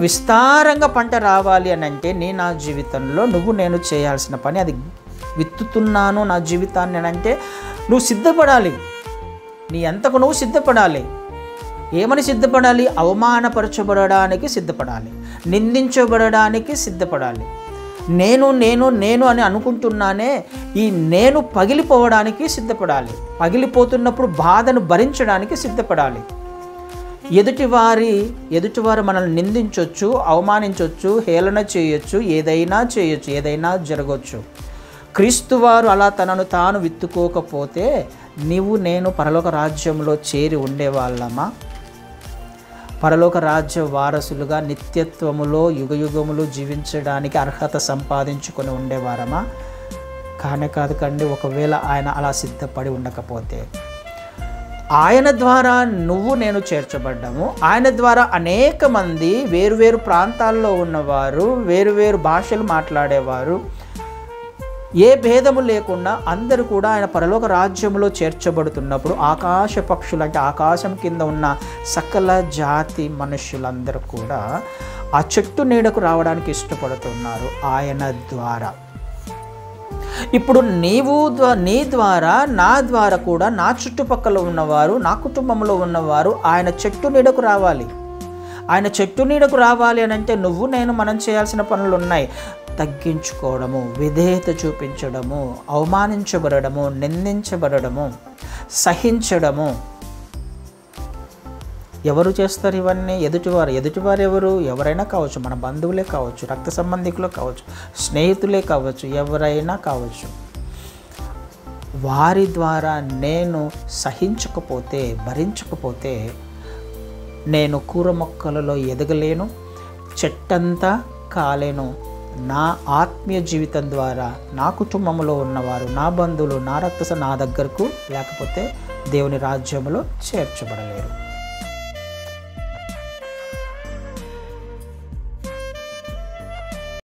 విస్తారంగా పంట రావాలి అని అంటే నా జీవితంలో నేను చేయాల్సిన పని అది విత్తుతున్నాను నా జీవితాన్ని అని అంటే నువ్వు సిద్ధపడాలి. నీ అంతకు నువ్వు సిద్ధపడాలి. ఏమని సిద్ధపడాలి? అవమానపరచబడడానికి సిద్ధపడాలి, నిందించబడడానికి సిద్ధపడాలి. నేను నేను నేను అని అనుకుంటున్నానే, ఈ నేను పగిలిపోవడానికి సిద్ధపడాలి. పగిలిపోతున్నప్పుడు బాధను భరించడానికి సిద్ధపడాలి. ఎదుటివారు మనల్ని నిందించవచ్చు, అవమానించవచ్చు, హేళన చేయొచ్చు, ఏదైనా జరగవచ్చు. క్రీస్తువారు అలా తనను తాను విత్తుకోకపోతే నేను పరలోక రాజ్యంలో చేరి ఉండేవాళ్ళమా? పరలోక రాజ్య వారసులుగా నిత్యత్వములో యుగయుగములు జీవించడానికి అర్హత సంపాదించుకొని ఉండేవారమా? కాదు కండి. ఒకవేళ ఆయన అలా సిద్ధపడి ఉండకపోతే, ఆయన ద్వారా నేను చేర్చబడ్డాము. ఆయన ద్వారా అనేక మంది వేరువేరు ప్రాంతాల్లో ఉన్నవారు, వేరువేరు భాషలు మాట్లాడేవారు, ఏ భేదము లేకుండా అందరూ కూడా ఆయన పరలోక రాజ్యంలో చేర్చబడుతున్నప్పుడు ఆకాశ పక్షులు అంటే ఆకాశం కింద ఉన్న సకల జాతి మనుషులందరూ కూడా ఆ చెట్టు నీడకు రావడానికి ఇష్టపడుతున్నారు ఆయన ద్వారా. ఇప్పుడు నీ ద్వారా నా ద్వారా కూడా నా చుట్టుపక్కల ఉన్నవారు, నా కుటుంబంలో ఉన్నవారు ఆయన చెట్టు నీడకు రావాలి. ఆయన చెట్టు నీడకు రావాలి అని అంటే మనం చేయాల్సిన పనులు ఉన్నాయి. తగ్గించుకోవడము, విధేయత చూపించడము, అవమానించబడము, నిందించబడము, సహించడము. ఎవరు చేస్తారు ఇవన్నీ? ఎదుటివారు ఎవరు? ఎవరైనా కావచ్చు, మన బంధువులే కావచ్చు, రక్త సంబంధికులు కావచ్చు, స్నేహితులే కావచ్చు, ఎవరైనా కావచ్చు. వారి ద్వారా నేను సహించకపోతే, భరించకపోతే నేను కూర మొక్కలలో ఎదగలేను, చెట్టంతా కాలేను. నా ఆత్మీయ జీవితం ద్వారా నా కుటుంబంలో ఉన్నవారు, నా బంధువులు, నా దగ్గరకు లేకపోతే దేవుని రాజ్యంలో చేర్చబడలేరు.